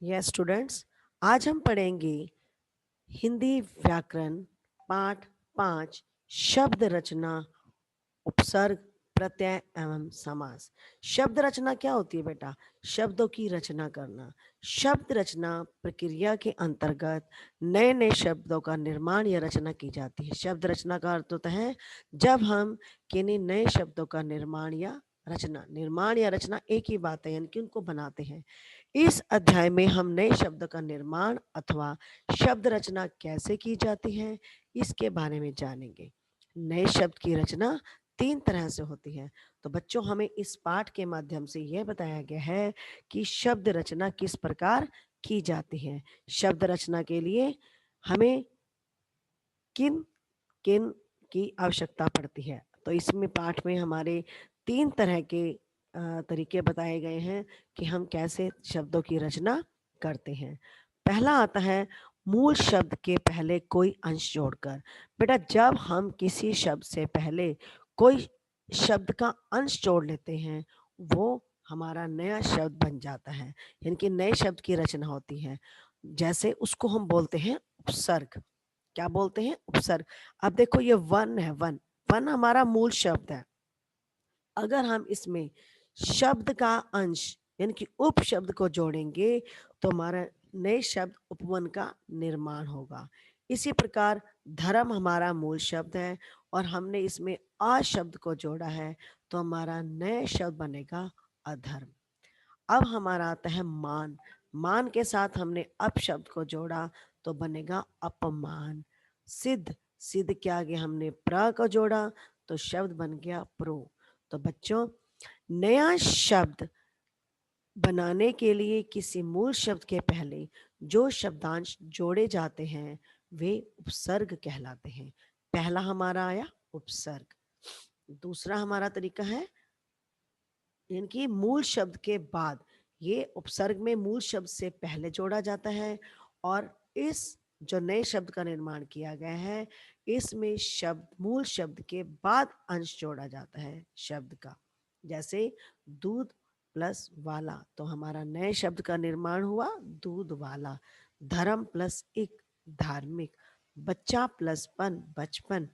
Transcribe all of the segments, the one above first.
Yes students, आज हम पढ़ेंगे हिंदी व्याकरण पाठ 5 शब्द रचना, उपसर्ग, प्रत्यय एवं समास। शब्द रचना क्या होती है बेटा? शब्दों की रचना करना। शब्द रचना प्रक्रिया के अंतर्गत नए नए शब्दों का निर्माण या रचना की जाती है। शब्द रचना का अर्थ होता है जब हम किन्हीं नए शब्दों का निर्माण या रचना एक ही बात है, यानी कि उनको बनाते हैं। इस अध्याय में हम नए शब्द का निर्माण अथवा शब्द रचना कैसे की जाती है, इसके बारे में जानेंगे। नए शब्द की रचना 3 तरह से होती है। तो बच्चों, हमें इस पाठ के माध्यम से यह बताया गया है कि शब्द रचना किस प्रकार की जाती है। शब्द रचना के लिए हमें किन किन की आवश्यकता पड़ती है। तो इसमें पाठ में हमारे 3 तरह के तरीके बताए गए हैं कि हम कैसे शब्दों की रचना करते हैं। पहला आता है मूल शब्द के पहले कोई अंश जोड़कर। बेटा, जब हम किसी शब्द से पहले कोई शब्द का अंश जोड़ लेते हैं, वो हमारा नया शब्द बन जाता है, यानी कि नए शब्द की रचना होती है। जैसे उसको हम बोलते हैं उपसर्ग। क्या बोलते हैं? उपसर्ग। अब देखो, ये वन है, वन वन हमारा मूल शब्द है। अगर हम इसमें शब्द का अंश यानी कि उपशब्द को जोड़ेंगे तो हमारा नए शब्द उपवन का निर्माण होगा। इसी प्रकार धर्म हमारा मूल शब्द है और हमने इसमें आ शब्द को जोड़ा है तो हमारा नया शब्द बनेगा अधर्म। अब हमारा आता है मान। मान के साथ हमने अप शब्द को जोड़ा तो बनेगा अपमान। सिद्ध, सिद्ध के आगे हमने प्र को जोड़ा तो शब्द बन गया प्रो। तो बच्चों, नया शब्द बनाने के लिए किसी मूल शब्द के पहले जो शब्दांश जोड़े जाते हैं वे उपसर्ग कहलाते हैं। पहला हमारा आया उपसर्ग। दूसरा हमारा तरीका है, यानी कि मूल शब्द के बाद, ये उपसर्ग में मूल शब्द से पहले जोड़ा जाता है और इस जो नए शब्द का निर्माण किया गया है इसमें शब्द मूल शब्द के बाद अंश जोड़ा जाता है शब्द का। जैसे दूध प्लस वाला, तो हमारा नए शब्द का निर्माण हुआ दूध वाला। धर्म प्लस इक, धार्मिक। बच्चा प्लस पन, बचपन।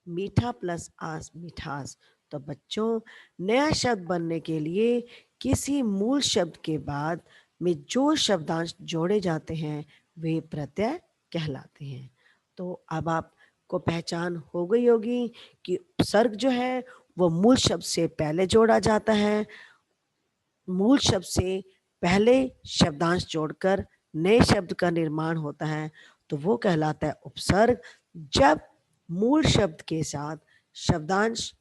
मीठा प्लस आस, मिठास। तो बच्चों, नया शब्द बनने के लिए किसी मूल शब्द के बाद में जो शब्दांश जोड़े जाते हैं वे प्रत्यय कहलाते हैं। तो अब आपको पहचान हो गई होगी कि उपसर्ग जो है वो मूल शब्द से पहले जोड़ा जाता है। मूल शब्द से पहले शब्दांश जोड़कर नए शब्द का निर्माण होता है तो वो कहलाता है उपसर्ग। जब मूल शब्द के साथ शब्दांश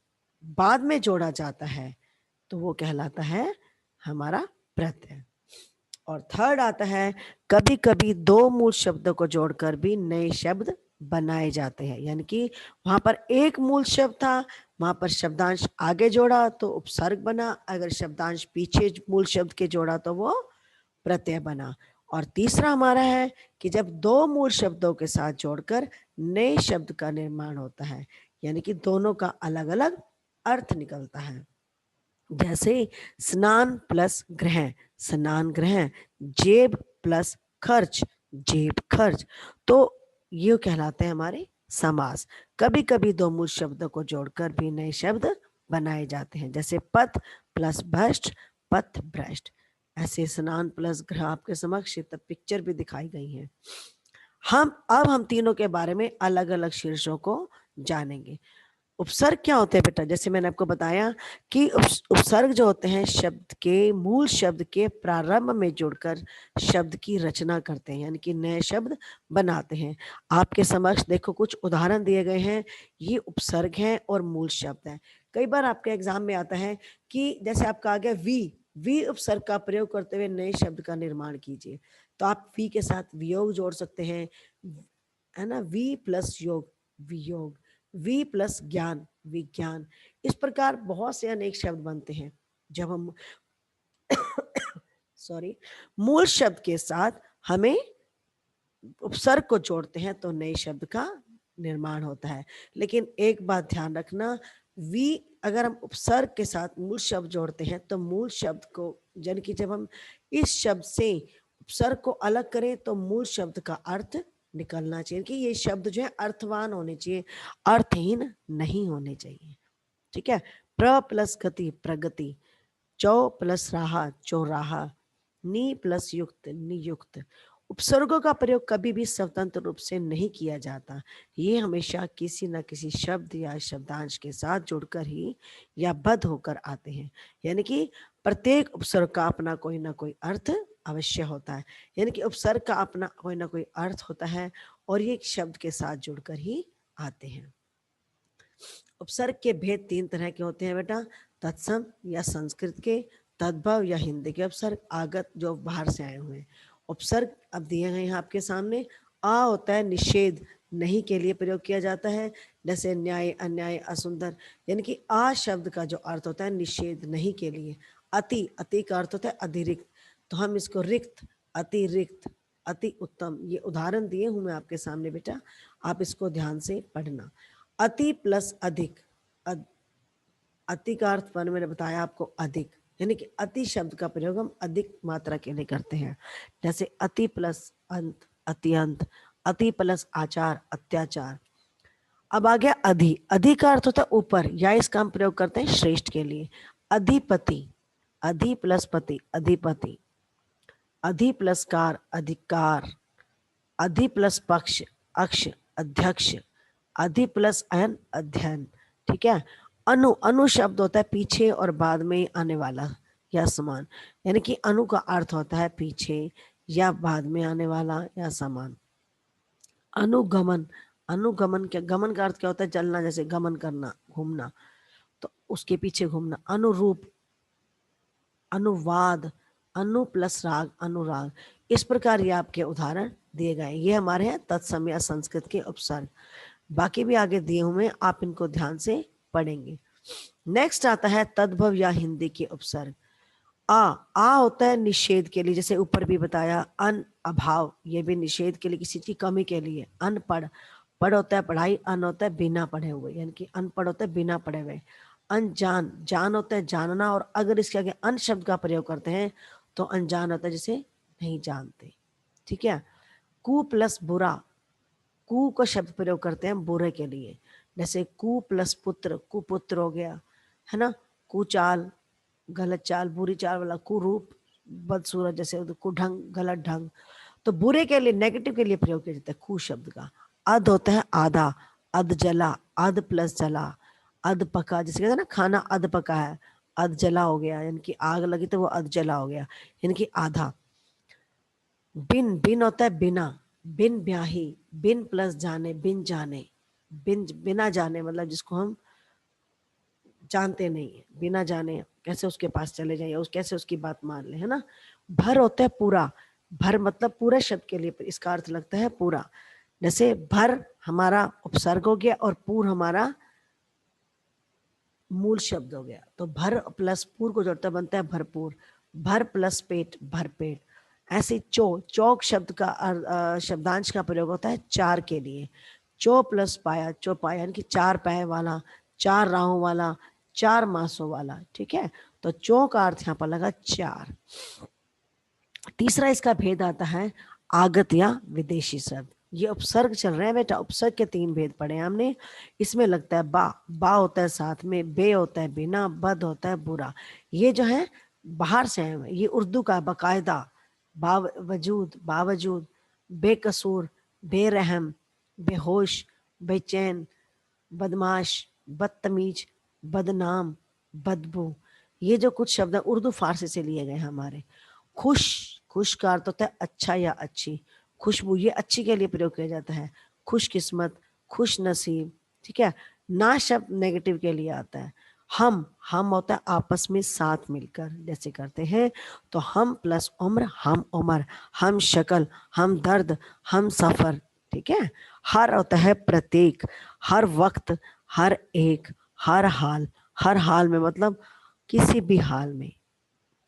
बाद में जोड़ा जाता है तो वो कहलाता है हमारा प्रत्यय। और थर्ड आता है कभी कभी दो मूल शब्दों को जोड़कर भी नए शब्द बनाए जाते हैं, यानी कि वहां पर एक मूल शब्द था, वहां पर शब्दांश आगे जोड़ा तो उपसर्ग बना, अगर शब्दांश पीछे मूल शब्द के जोड़ा तो वो प्रत्यय बना। और तीसरा हमारा है कि जब दो मूल शब्दों के साथ जोड़कर नए शब्द का निर्माण होता है, यानी कि दोनों का अलग अलग अर्थ निकलता है। जैसे स्नान प्लस ग्रह, स्नान ग्रह। जेब प्लस खर्च, जेब खर्च। तो ये कहलाते हैं हमारे समास। कभी कभी दो मूल शब्दों को जोड़कर भी नए शब्द बनाए जाते हैं, जैसे पथ प्लस भ्रष्ट, पथ भ्रष्ट। ऐसे स्नान प्लस ग्रह आपके समक्ष पिक्चर भी दिखाई गई है। हम तीनों के बारे में अलग अलग शीर्षों को जानेंगे। उपसर्ग क्या होते हैं बेटा? जैसे मैंने आपको बताया कि उपसर्ग जो होते हैं शब्द के मूल शब्द के प्रारंभ में जुड़कर शब्द की रचना करते हैं, यानी कि नए शब्द बनाते हैं। आपके समक्ष देखो कुछ उदाहरण दिए गए हैं, ये उपसर्ग हैं और मूल शब्द हैं। कई बार आपके एग्जाम में आता है कि जैसे आपका आ गया वी, वी उपसर्ग का प्रयोग करते हुए नए शब्द का निर्माण कीजिए, तो आप वी के साथ वियोग जोड़ सकते हैं, है ना। वी प्लस योग, वियोग। वी प्लस ज्ञान, विज्ञान। इस प्रकार बहुत से अनेक शब्द बनते हैं जब हम सॉरी मूल शब्द के साथ हमें उपसर्ग को जोड़ते हैं तो नए शब्द का निर्माण होता है। लेकिन एक बात ध्यान रखना, वी अगर हम उपसर्ग के साथ मूल शब्द जोड़ते हैं तो मूल शब्द को, यानी कि जब हम इस शब्द से उपसर्ग को अलग करें तो मूल शब्द का अर्थ निकलना चाहिए कि ये शब्द जो है अर्थवान होने चाहिए, अर्थहीन नहीं होने चाहिए। ठीक है। प्र प्लस गति प्रगति, चौ प्लस राहा चौराहा, नी प्लस युक्त नियुक्त। उपसर्गों का प्रयोग कभी भी स्वतंत्र रूप से नहीं किया जाता, ये हमेशा किसी न किसी शब्द या शब्दांश के साथ जुड़कर ही या बद्ध होकर आते हैं। यानी कि प्रत्येक उपसर्ग का अपना कोई ना कोई अर्थ अवश्य होता है, यानी कि उपसर्ग का अपना कोई ना कोई अर्थ होता है और ये एक शब्द के साथ जुड़कर ही आते हैं। उपसर्ग के भेद तीन तरह के होते हैं बेटा, तत्सम या संस्कृत के, तद्भव या हिंदी के उपसर्ग, आगत जो बाहर से आए हुए हैं। उपसर्ग अब दिए गए हैं आपके सामने। आ होता है निषेध, नहीं के लिए प्रयोग किया जाता है, जैसे न्याय अन्याय असुंदर, यानी कि आ शब्द का जो अर्थ होता है निषेध नहीं के लिए। अति, अति का अर्थ होता है अतिरिक्त, तो हम इसको रिक्त, अतिरिक्त, अति उत्तम, ये उदाहरण दिए हूं मैं आपके सामने बेटा, आप इसको ध्यान से पढ़ना। अति प्लस अधिक, अति का अर्थ पर मैंने बताया आपको अधिक, यानी कि अति शब्द का प्रयोग हम अधिक मात्रा के लिए करते हैं, जैसे अति प्लस अंत अत्यंत, अति प्लस आचार अत्याचार। अब आ गया अधि, अधि का अर्थ होता है ऊपर, या इसका हम प्रयोग करते हैं श्रेष्ठ के लिए। अधिपति, अधि प्लस पति अधिपति, अधि प्लस कार अधिकार, अधि प्लस पक्ष अक्ष अध्यक्ष, अधि प्लस अयन अध्ययन। ठीक है। अनु, अनु शब्द होता है पीछे और बाद में आने वाला या समान, यानी कि अनु का अर्थ होता है पीछे या बाद में आने वाला या समान। अनुगमन, अनुगमन क्या, गमन का अर्थ क्या होता है चलना, जैसे गमन करना घूमना, तो उसके पीछे घूमना। अनुरूप, अनुवाद, अनु प्लस राग अनुराग। इस प्रकार ये आपके उदाहरण दिए गए, ये हमारे हैं तत्सम या संस्कृत के उपसर्ग। बाकी भी आगे दिए हुए, आप इनको ध्यान से पढ़ेंगे। नेक्स्ट आता है तद्भव या हिंदी के उपसर्ग। आ होता है निषेध के लिए, जैसे ऊपर भी बताया, अन अभाव, ये भी निषेध के लिए, किसी की कमी के लिए। अनपढ़, पढ़ होता है पढ़ाई, अन होता है बिना पढ़े हुए, यानी कि अनपढ़ होता है बिना पढ़े हुए। अनजान, जान होता है जानना, और अगर इसके आगे अन शब्द का प्रयोग करते हैं तो अनजान होता है जिसे नहीं जानते। ठीक है। कु प्लस बुरा, कु का शब्द प्रयोग करते हैं बुरे के लिए, जैसे कु प्लस पुत्र कुपुत्र हो गया, है ना। कुचाल, गलत चाल, बुरी चाल वाला। कुरूप, बदसूरत, जैसे कुढंग, गलत ढंग। तो बुरे के लिए, नेगेटिव के लिए प्रयोग किया जाता है कु शब्द का। अध होता है आधा, अध जला, अध प्लस जला, अध पका, जिसे कहते हैं ना खाना अध पका है, अध जला हो गया, यानी कि आग लगी तो वो अध जला हो गया, यानी कि आधा। बिन, बिन होता है बिना, बिन ब्याही, बिन प्लस जाने बिन जाने, बिन बिना जाने मतलब जिसको हम जानते नहीं है, बिना जाने कैसे उसके पास चले जाए, उस कैसे उसकी बात मान ले, है ना। भर होता है पूरा, भर मतलब पूरे शब्द के लिए इसका अर्थ लगता है पूरा, जैसे भर हमारा उपसर्ग हो गया और पूर हमारा मूल शब्द हो गया, तो भर प्लस पूर को जोड़ता बनता है भरपूर। भर प्लस पेट भरपेट। ऐसे चौक शब्द का शब्दांश का प्रयोग होता है चार के लिए। चौ प्लस पाया चौपाया, यानी कि चार पाए वाला, चार राहों वाला, चार मासों वाला। ठीक है। तो चौ का अर्थ यहाँ पर लगा चार। तीसरा इसका भेद आता है आगत या विदेशी शब्द। ये उपसर्ग चल रहे हैं बेटा, उपसर्ग के तीन भेद पढ़े हमने। इसमें लगता है बा होता है साथ में, बे होता है बिना, बद होता है बुरा। ये जो है बाहर से आए हुए, ये उर्दू का बाकायदा बावजूद, बेकसूर, बेरहम, बेहोश, बेचैन, बदमाश, बदतमीज, बदनाम, बदबू, ये जो कुछ शब्द है उर्दू फारसी से लिए गए हमारे। खुश, खुश का अर्थ होता है अच्छा या अच्छी, खुशबू, ये अच्छी के लिए प्रयोग किया जाता है। खुशकिस्मत, खुश नसीब। ठीक है। ना शब्द नेगेटिव के लिए आता है। हम होता है आपस में साथ मिलकर जैसे करते हैं, तो हम प्लस उम्र हम उम्र, हम शक्ल, हम दर्द, हम सफर। ठीक है। हर होता है प्रत्येक, हर वक्त, हर एक, हर हाल में मतलब किसी भी हाल में।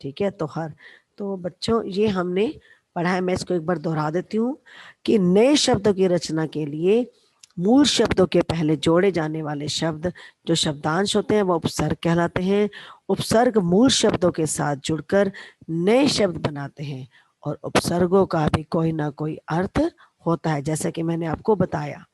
ठीक है। तो हर, तो बच्चों ये हमने पढ़ा है, मैं इसको एक बार दोहरा देती हूँ कि नए शब्दों की रचना के लिए मूल शब्दों के पहले जोड़े जाने वाले शब्द जो शब्दांश होते हैं वो उपसर्ग कहलाते हैं। उपसर्ग मूल शब्दों के साथ जुड़कर नए शब्द बनाते हैं और उपसर्गों का भी कोई ना कोई अर्थ होता है। जैसे कि मैंने आपको बताया,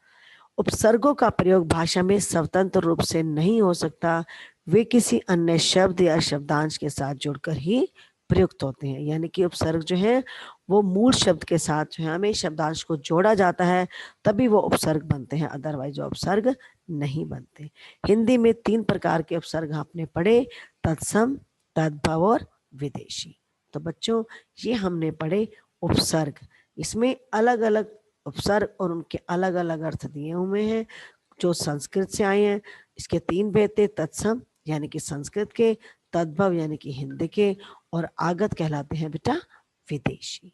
उपसर्गों का प्रयोग भाषा में स्वतंत्र रूप से नहीं हो सकता, वे किसी अन्य शब्द या शब्दांश के साथ जुड़कर ही प्रयुक्त होते हैं। यानी कि उपसर्ग जो है वो मूल शब्द के साथ जो है हमें शब्दांश को जोड़ा जाता है, तभी वो उपसर्ग बनते हैं, अदरवाइज वो उपसर्ग नहीं बनते। हिंदी में 3 प्रकार के उपसर्ग आपने पढ़े, तत्सम, तद्भव और विदेशी। तो बच्चों ये हमने पढ़े उपसर्ग। इसमें अलग अलग उपसर्ग और उनके अलग अलग अर्थ दिए हुए हैं जो संस्कृत से आए हैं। इसके 3 भेद थे, तत्सम यानी कि संस्कृत के, तद्भव यानी कि हिंदी के, और आगत कहलाते हैं बेटा विदेशी।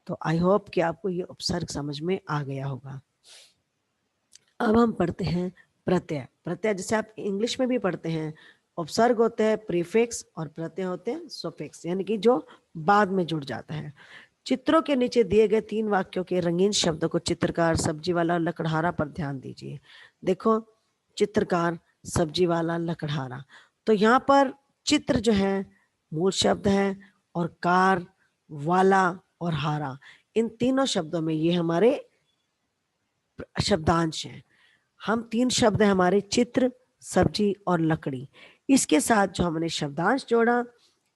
तो आई होप कि आपको ये उपसर्ग समझ में आ गया होगा। अब हम पढ़ते हैं प्रत्यय। प्रत्यय जैसे आप इंग्लिश में भी पढ़ते हैं, उपसर्ग होते हैं प्रीफिक्स और प्रत्यय होते हैं सुफिक्स, यानी कि जो बाद में जुड़ जाता है। चित्रों के नीचे दिए गए 3 वाक्यों के रंगीन शब्दों को चित्रकार, सब्जी वाला, लकड़हारा पर ध्यान दीजिए। देखो, चित्रकार, सब्जी वाला, लकड़हारा। तो यहाँ पर चित्र जो है मूल शब्द है, और कार, वाला और हारा, इन तीनों शब्दों में ये हमारे शब्दांश हैं। हम 3 शब्द हैं हमारे, चित्र, सब्जी और लकड़ी। इसके साथ जो हमने शब्दांश जोड़ा,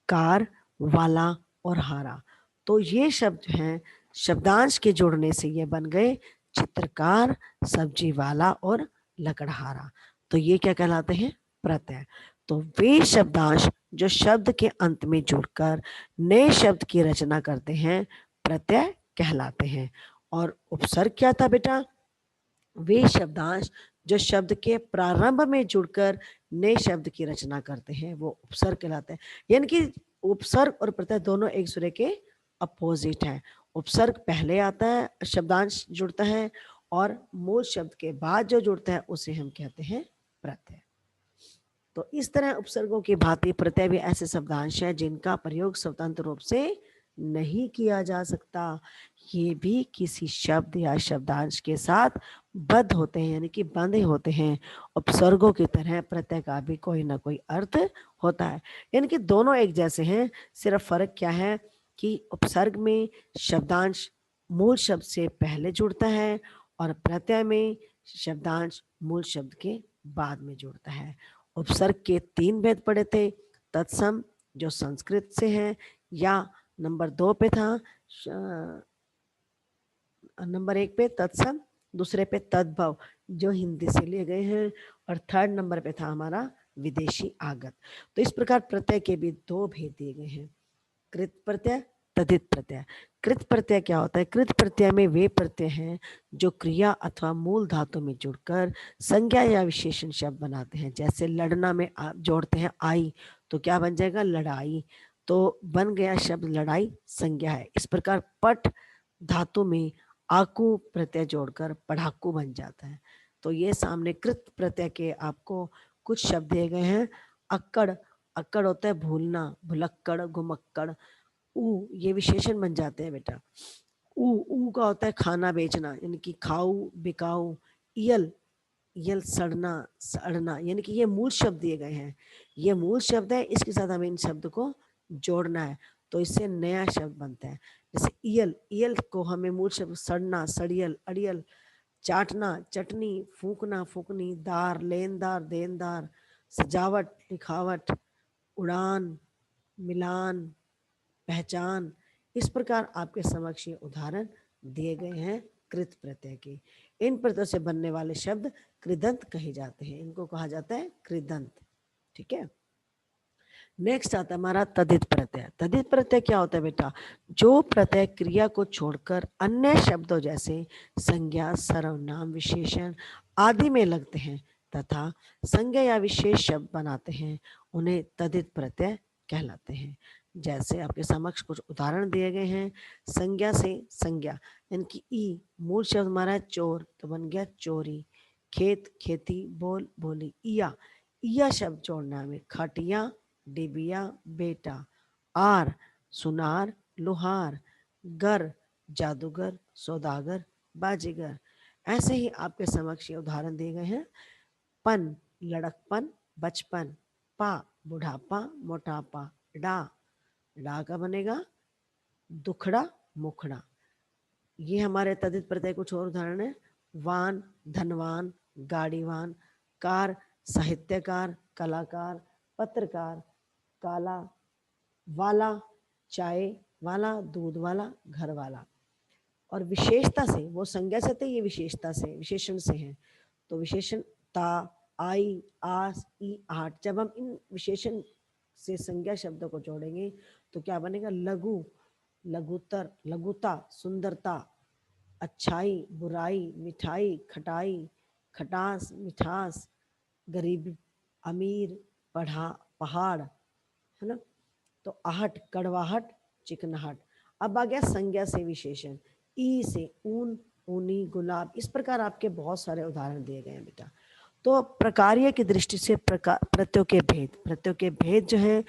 कार, वाला और हारा, तो ये शब्द हैं शब्दांश के जोड़ने से ये बन गए चित्रकार, सब्जी वाला और लकड़हारा। तो ये क्या कहलाते हैं? प्रत्यय। तो वे शब्दांश जो शब्द के अंत में जुड़कर नए शब्द की रचना करते हैं, प्रत्यय कहलाते हैं। और उपसर्ग क्या था बेटा? वे शब्दांश जो शब्द के प्रारंभ में जुड़कर नए शब्द की रचना करते हैं, वो उपसर्ग कहलाते हैं। यानी कि उपसर्ग और प्रत्यय दोनों एक दूसरे के अपोजिट हैं। उपसर्ग पहले आता है, शब्दांश जुड़ता है, और मूल शब्द के बाद जो जुड़ता है उसे हम कहते हैं प्रत्यय। तो इस तरह उपसर्गों की भांति प्रत्यय भी ऐसे शब्दांश हैं जिनका प्रयोग स्वतंत्र रूप से नहीं किया जा सकता। ये भी किसी शब्द या शब्दांश के साथ बद्ध होते हैं, यानी कि बंधे होते हैं। उपसर्गों की तरह प्रत्यय का भी कोई ना कोई अर्थ होता है, यानी कि दोनों एक जैसे हैं। सिर्फ फर्क क्या है कि उपसर्ग में शब्दांश मूल शब्द से पहले जुड़ता है, और प्रत्यय में शब्दांश मूल शब्द के बाद में जुड़ता है। उपसर्ग के 3 भेद पढ़े थे, तत्सम जो संस्कृत से है, या नंबर 2 पे था, नंबर 1 पे तत्सम, दूसरे पे तद्भव जो हिंदी से लिए गए हैं, और 3rd नंबर पे था हमारा विदेशी आगत। तो इस प्रकार प्रत्यय के भी 2 भेद दिए गए हैं, कृत प्रत्यय, तद्धित प्रत्यय। कृत प्रत्यय क्या होता है? कृत प्रत्यय में वे प्रत्यय हैं जो क्रिया अथवा मूल धातु में जुड़कर संज्ञा या विशेषण शब्द बनाते हैं। जैसे लड़ना में आप जोड़ते हैं आई, तो क्या बन जाएगा? लड़ाई। तो बन गया शब्द लड़ाई, संज्ञा है। इस प्रकार पट धातु में आकू प्रत्यय जोड़कर पढ़ाकू बन जाता है। तो ये सामने कृत प्रत्यय के आपको कुछ शब्द दिए गए हैं। अक्कड़, अक्कड़ होता है भूलना, भुलक्कड़, घुमक्कड़। ऊ ये विशेषण बन जाते हैं बेटा। ऊ ऊ का होता है खाना बेचना, यानी कि खाऊ, बिकाऊ। यल, यल सड़ना, सड़ना, यानी कि ये मूल शब्द दिए गए हैं। ये मूल शब्द है, इसके साथ हमें इन शब्द को जोड़ना है, तो इससे नया शब्द बनता है। जैसे यल, यल को हमें मूल शब्द सड़ना, सड़ियल, अड़ियल, चाटना, चटनी, फूकना, फूकनी, दार, लेनदार, देनदार, सजावट, लिखावट, उड़ान, मिलान, पहचान। इस प्रकार आपके समक्ष ये उदाहरण दिए गए हैं कृत प्रत्यय के। इन प्रत्ययों से बनने वाले शब्द कृदंत कहे जाते हैं, इनको कहा जाता है कृदंत। ठीक है, नेक्स्ट आता है हमारा तद्धित प्रत्यय। तद्धित प्रत्यय क्या होता है बेटा? जो प्रत्यय क्रिया को छोड़कर अन्य शब्दों जैसे संज्ञा, सर्वनाम, विशेषण आदि में लगते हैं तथा संज्ञा या विशेष शब्द बनाते हैं, उन्हें तद्धित प्रत्यय कहलाते हैं। जैसे आपके समक्ष कुछ उदाहरण दिए गए हैं। संज्ञा से संज्ञा, यानी कि ई मूल शब्द हमारा है चोर, तो बन गया चोरी। खेत, खेती, बोल, बोली। इया शब्द जोड़ना में खटिया, डिबिया, बेटा। आर, सुनार, लोहार। गर, जादूगर, सौदागर, बाजीगर। ऐसे ही आपके समक्ष ये उदाहरण दिए गए हैं। पन, लड़कपन, बचपन। पा, बुढ़ापा, मोटापा। डा, डा का बनेगा दुखड़ा मुखड़ा। ये हमारे तद्धित प्रत्यय कुछ और उदाहरण है। वान धनवान, गाड़ीवान, कार साहित्यकार कलाकार, पत्रकार, काला, वाला चाय वाला, दूध वाला, घर वाला। और विशेषता से, वो संज्ञा से थे, ये विशेषता से विशेषण से है। तो विशेषण ता, आई, आस, ई, आठ, जब हम इन विशेषण से संज्ञा शब्दों को जोड़ेंगे तो क्या बनेगा? लघु, लघुतर, लघुता, सुंदरता, अच्छाई, बुराई, मिठाई, खटाई, खटास, मिठास, गरीब, अमीर, पढ़ा, पहाड़, है ना। तो आहट, कड़वाहट, चिकनाहट। अब आ गया संज्ञा से विशेषण। ई से ऊन, ऊनी, गुलाब। इस प्रकार आपके बहुत सारे उदाहरण दिए गए हैं बेटा। तो प्रकार्य की दृष्टि से प्रत्ययों के भेद, प्रत्ययों के भेद जो है,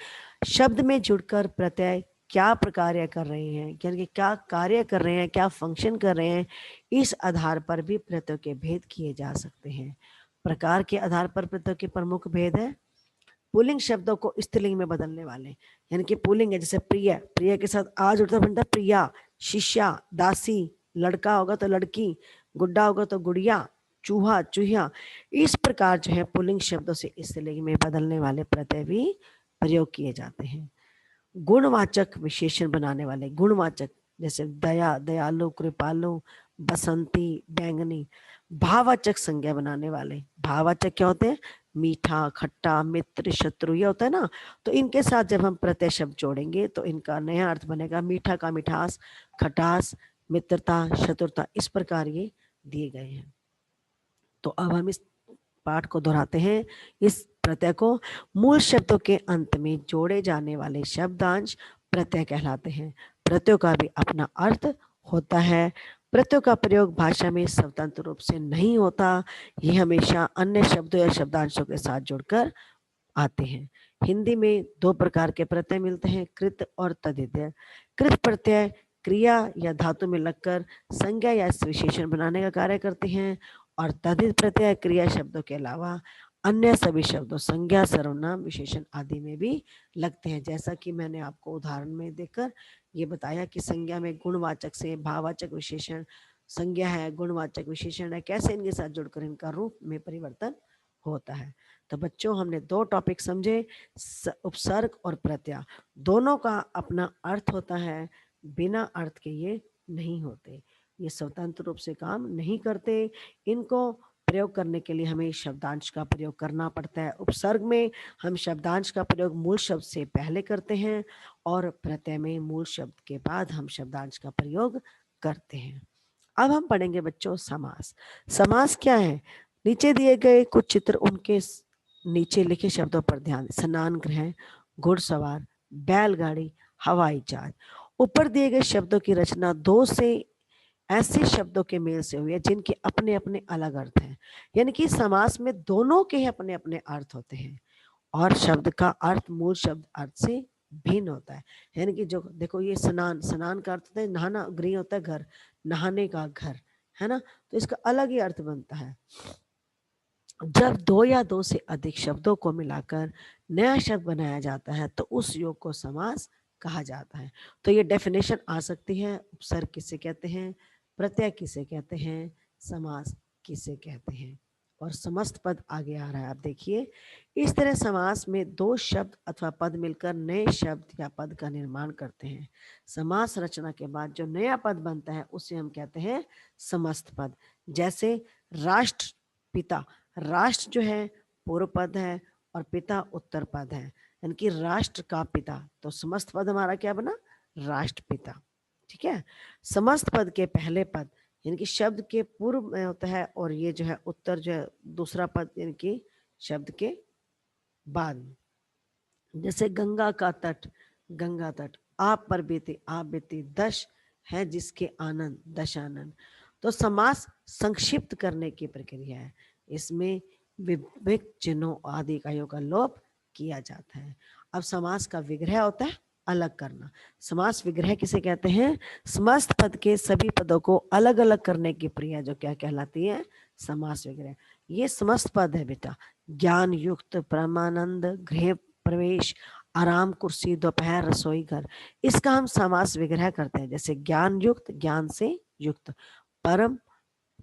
शब्द में जुड़कर प्रत्यय क्या प्रकार्य कर रहे हैं, यानी कि क्या कार्य कर रहे हैं, क्या फंक्शन कर रहे हैं, इस आधार पर भी प्रत्ययों के भेद किए जा सकते हैं। प्रकार के आधार पर प्रत्ययों के प्रमुख भेद है। पुल्लिंग शब्दों को स्त्रीलिंग में बदलने वाले, यानी कि पुल्लिंग है, जैसे प्रिय, प्रिय के साथ आ जुड़ता बनता प्रिया, शिष्या, दासी, लड़का होगा तो लड़की, गुड्डा होगा तो गुड़िया, चूहा, चूहिया। इस प्रकार जो है पुल्लिंग शब्दों से स्त्रीलिंग में बदलने वाले प्रत्यय भी प्रयोग किए जाते हैं। गुणवाचक विशेषण बनाने वाले, गुणवाचक, जैसे दया, दयालु, कृपालु, बसंती, बैंगनी। भाववाचक संज्ञा बनाने वाले, भाववाचक क्या होते हैं? मीठा, खट्टा, मित्र, शत्रु, ये होता है ना। तो इनके साथ जब हम प्रत्यय शब्द जोड़ेंगे तो इनका नया अर्थ बनेगा। मीठा का मिठास, खटास, मित्रता, शत्रुता, इस प्रकार ये दिए गए हैं। तो अब हम इस पाठ को दोहराते हैं। इस प्रत्यय को मूल शब्दों के अंत में जोड़े जाने वाले शब्दांश प्रत्यय कहलाते हैं। प्रत्ययों का भी अपना अर्थ होता है। प्रत्ययों का प्रयोग भाषा में स्वतंत्र रूप से नहीं होता, ये हमेशा अन्य शब्दों या शब्दांशों के साथ जुड़कर आते हैं। हिंदी में दो प्रकार के प्रत्यय मिलते हैं, कृत और तद्धित। कृत प्रत्यय क्रिया या धातु में लगकर संज्ञा या विशेषण बनाने का कार्य करते हैं, और तद्धित प्रत्यय क्रिया शब्दों के अलावा अन्य सभी शब्दों, संज्ञा, सर्वनाम, विशेषण आदि में भी लगते हैं। जैसा कि मैंने आपको उदाहरण में देकर ये बताया कि संज्ञा में गुणवाचक से भाववाचक विशेषण, संज्ञा है, गुणवाचक विशेषण है, कैसे इनके साथ जुड़कर इनका रूप में परिवर्तन होता है। तो बच्चों, हमने दो टॉपिक समझे, उपसर्ग और प्रत्यय। दोनों का अपना अर्थ होता है, बिना अर्थ के ये नहीं होते, ये स्वतंत्र रूप से काम नहीं करते। इनको प्रयोग करने के लिए हमें शब्दांश का प्रयोग करना पड़ता है। उपसर्ग में हम शब्दांश का प्रयोग मूल शब्द से पहले करते हैं, और प्रत्यय में मूल शब्द के बाद हम शब्दांश का प्रयोग करते हैं। अब हम पढ़ेंगे बच्चों समास। समास क्या है? नीचे दिए गए कुछ चित्र, उनके नीचे लिखे शब्दों पर ध्यान। स्नान गृह, घुड़सवार, बैलगाड़ी, हवाई जहाज। ऊपर दिए गए शब्दों की रचना दो से ऐसे शब्दों के मेल से हुई है जिनके अपने अपने अलग अर्थ हैं। यानी कि समास में दोनों के अपने अपने अर्थ होते हैं, और शब्द का अर्थ मूल शब्द अर्थ से भिन्न होता है। यानी कि जो देखो, ये स्नान, स्नान का अर्थ होता है नहाना, गृह होता है घर, नहाने का घर, है ना। तो इसका अलग ही अर्थ बनता है। जब दो या दो से अधिक शब्दों को मिलाकर नया शब्द बनाया जाता है तो उस योग को समास कहा जाता है। तो ये डेफिनेशन आ सकती है, उपसर्ग किसे कहते हैं, प्रत्यय किसे कहते हैं, समास किसे कहते हैं। और समस्त पद आगे आ रहा है, आप देखिए। इस तरह समास में दो शब्द अथवा पद मिलकर नए शब्द या पद का निर्माण करते हैं। समास रचना के बाद जो नया पद बनता है उसे हम कहते हैं समस्त पद। जैसे राष्ट्र पिता, राष्ट्र जो है पूर्व पद है और पिता उत्तर पद है, यानी कि राष्ट्र का पिता। तो समस्त पद हमारा क्या बना? राष्ट्रपिता। ठीक है। समस्त पद के पहले पद यानी कि शब्द के पूर्व में होता है, और ये जो है उत्तर जो है दूसरा पद यानी कि शब्द के बाद। जैसे गंगा का तट, गंगा तट, आप पर बीते, आप बीती, दश है जिसके आनंद, दशानंद। तो समास संक्षिप्त करने की प्रक्रिया है, इसमें विभिन्न चिन्हों आदि इकाइयों का लोप किया जाता है। अब समास का विग्रह होता है अलग करना। समास विग्रह किसे कहते हैं? समस्त पद के सभी पदों को अलग अलग करने की प्रक्रिया जो क्या कहलाती है? समास विग्रह। ये समस्त पद है बेटा, ज्ञान युक्त, परमानंद, गृह प्रवेश, आराम कुर्सी, दोपहर रसोई घर। इसका हम समास विग्रह करते हैं, जैसे ज्ञान युक्त, ज्ञान से युक्त, परम,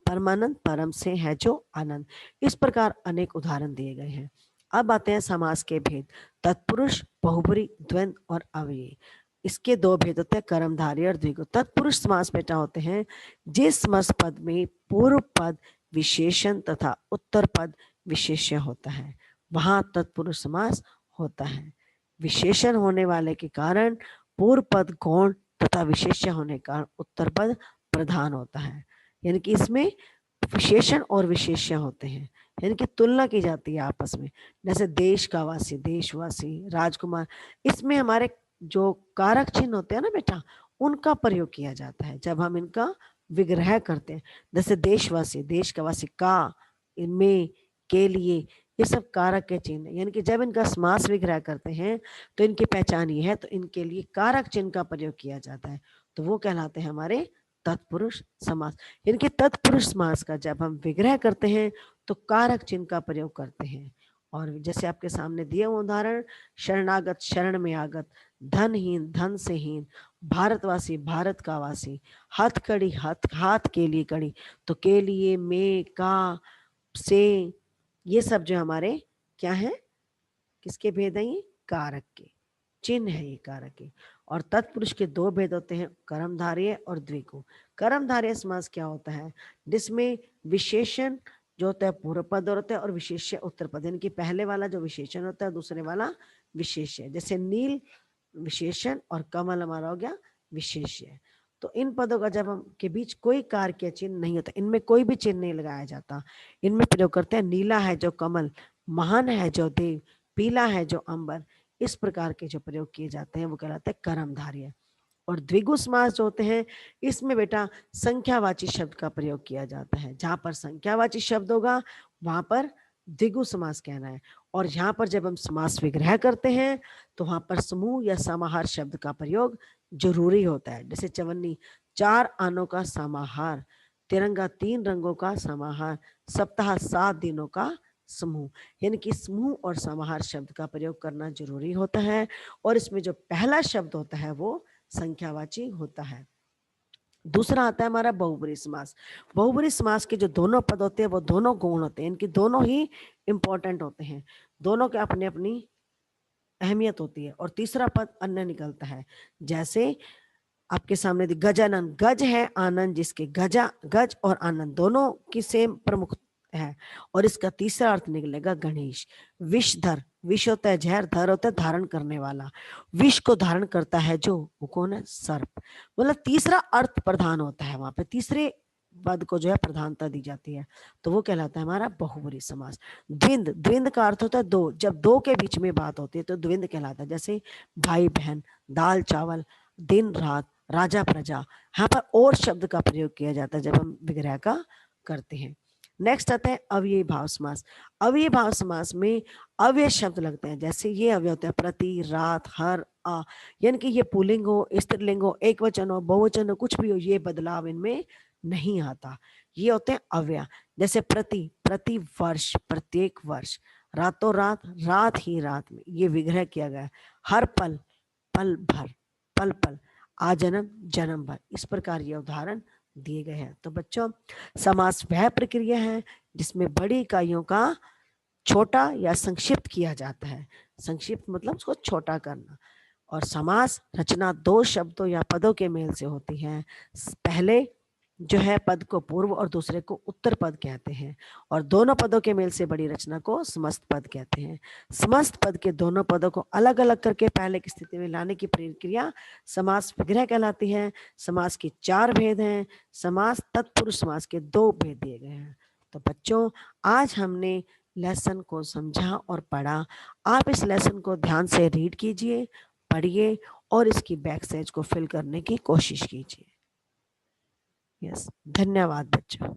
परमानंद, परम से है जो आनंद। इस प्रकार अनेक उदाहरण दिए गए हैं। अब आते हैं समास के भेद। तत्पुरुष, बहुब्री, द्वंद्व और अव्ययी। इसके दो भेद होते हैं, कर्मधारय और द्विगु। तत्पुरुष समास बेटा होते हैं जिस समास पद में पूर्व पद विशेषण तथा उत्तर पद विशेष्य होता है, वहां तत्पुरुष समास होता है। विशेषण होने वाले के कारण पूर्व पद गौण तथा विशेष्य होने के कारण उत्तर पद प्रधान होता है। यानी कि इसमें विशेषण और विशेष्य होते हैं, यानी कि तुलना की जाती है आपस में। जैसे देश का वासी, देशवासी, राजकुमार, इसमें हमारे जो कारक चिन्ह होते हैं ना बेटा, उनका प्रयोग किया जाता है जब हम इनका विग्रह करते हैं। जैसे देशवासी, देश का वासी, का, में, के लिए, ये सब कारक के चिन्ह, यानी कि जब इनका समास विग्रह करते हैं तो इनकी पहचान ये है, तो इनके लिए कारक चिन्ह का प्रयोग किया जाता है, तो वो कहलाते हैं हमारे तत्पुरुष समास। यानी कि तत्पुरुष समास का जब हम विग्रह करते हैं तो कारक चिन्ह का प्रयोग करते हैं। और जैसे आपके सामने दिए उदाहरण, शरणागत, शरण में आगत, धनहीन, धन से हीन, भारतवासी, भारत का वासी, हथकड़ी, हाथ के लिए कड़ी, तो के लिए, में, का, से, ये सब जो हमारे क्या है, किसके भेद है, ये कारक के चिन्ह है, ये कारक के। और तत्पुरुष के दो भेद होते हैं, कर्मधारय और द्विगु। कर्मधारय समास क्या होता है, जिसमें विशेषण जो होता है पूर्व पद होता है और विशेष्य उत्तर पद, यानी कि पहले वाला जो विशेषण होता है, दूसरे वाला विशेष्य। जैसे नील विशेषण और कमल हमारा हो गया विशेष्य। तो इन पदों का जब हम के बीच कोई कारक या चिन्ह नहीं होता, इनमें कोई भी चिन्ह नहीं लगाया जाता, इनमें प्रयोग करते हैं नीला है जो कमल, महान है जो देव, पीला है जो अंबर, इस प्रकार के जो प्रयोग किए जाते हैं वो कहलाते हैं कर्मधारय। और द्विगु समास जो होते हैं, इसमें बेटा संख्यावाची शब्द का प्रयोग किया जाता है। जहां पर संख्यावाची शब्द होगा वहां पर द्विगु समास कहना है। और यहाँ पर जब हम समास विग्रह करते हैं तो वहां पर समूह या समाहार शब्द का प्रयोग जरूरी होता है। जैसे चवन्नी, चार आनों का समाहार, तिरंगा, तीन रंगों का समाहार, सप्ताह, 7 दिनों का समूह। यानी कि समूह और समाहार शब्द का प्रयोग करना जरूरी होता है। और इसमें जो पहला शब्द होता है वो संख्यावाची होता है। दूसरा आता है हमारा बहुब्री समास। बहुब्री समास के जो दोनों पद होते हैं वो दोनों गौण होते हैं, इनकी दोनों ही इंपॉर्टेंट होते हैं, दोनों के अपनी अपनी अहमियत होती है। और तीसरा पद अन्य निकलता है। जैसे आपके सामने गजानन, गज है आनंद जिसके, गजा, गज और आनंद दोनों की सेम प्रमुख है। और इसका तीसरा अर्थ निकलेगा गणेश। विषधर, विष होता है जहर, धर होता है धारण करने वाला, विष को धारण करता है जो, वो कौन है, सर्प। मतलब तीसरा अर्थ प्रधान होता है, वहां पे तीसरे पद को जो है प्रधानता दी जाती है, तो वो कहलाता है हमारा बहुब्री समास। द्विंद, द्विंद का अर्थ होता है दो, जब दो के बीच में बात होती है तो द्विंद कहलाता है। जैसे भाई बहन, दाल चावल, दिन रात, राजा प्रजा, यहाँ पर और शब्द का प्रयोग किया जाता है जब हम विग्रह का करते हैं। नेक्स्ट आता है अव्ययी भाव समास। अव्ययी भाव समास में अव्यय शब्द लगते हैं। जैसे ये अव्यय होते हैं प्रति, रात, हर, आ, यानी कि ये पुल्लिंग हो, स्त्रीलिंग हो, एक वचन हो, बहुवचन हो, कुछ भी हो, ये बदलाव इनमें नहीं आता, ये होते हैं अव्यय। जैसे प्रति, प्रति वर्ष, प्रत्येक वर्ष, रातों रात, रात ही रात में, ये विग्रह किया गया है। हर पल, पल भर, पल पल, आजन्म, जन्म भर, इस प्रकार ये उदाहरण दिए गए हैं। तो बच्चों, समास वह प्रक्रिया है जिसमें बड़ी इकाइयों का छोटा या संक्षिप्त किया जाता है। संक्षिप्त मतलब उसको छोटा करना। और समास रचना दो शब्दों या पदों के मेल से होती है। पहले जो है पद को पूर्व और दूसरे को उत्तर पद कहते हैं। और दोनों पदों के मेल से बड़ी रचना को समस्त पद कहते हैं। समस्त पद के दोनों पदों को अलग अलग करके पहले की स्थिति में लाने की प्रक्रिया समास विग्रह कहलाती है। समास के 4 भेद हैं। समास तत्पुरुष समास के 2 भेद दिए गए हैं। तो बच्चों, आज हमने लेसन को समझा और पढ़ा। आप इस लेसन को ध्यान से रीड कीजिए, पढ़िए और इसकी बैकसेज को फिल करने की कोशिश कीजिए। यस, धन्यवाद बच्चों।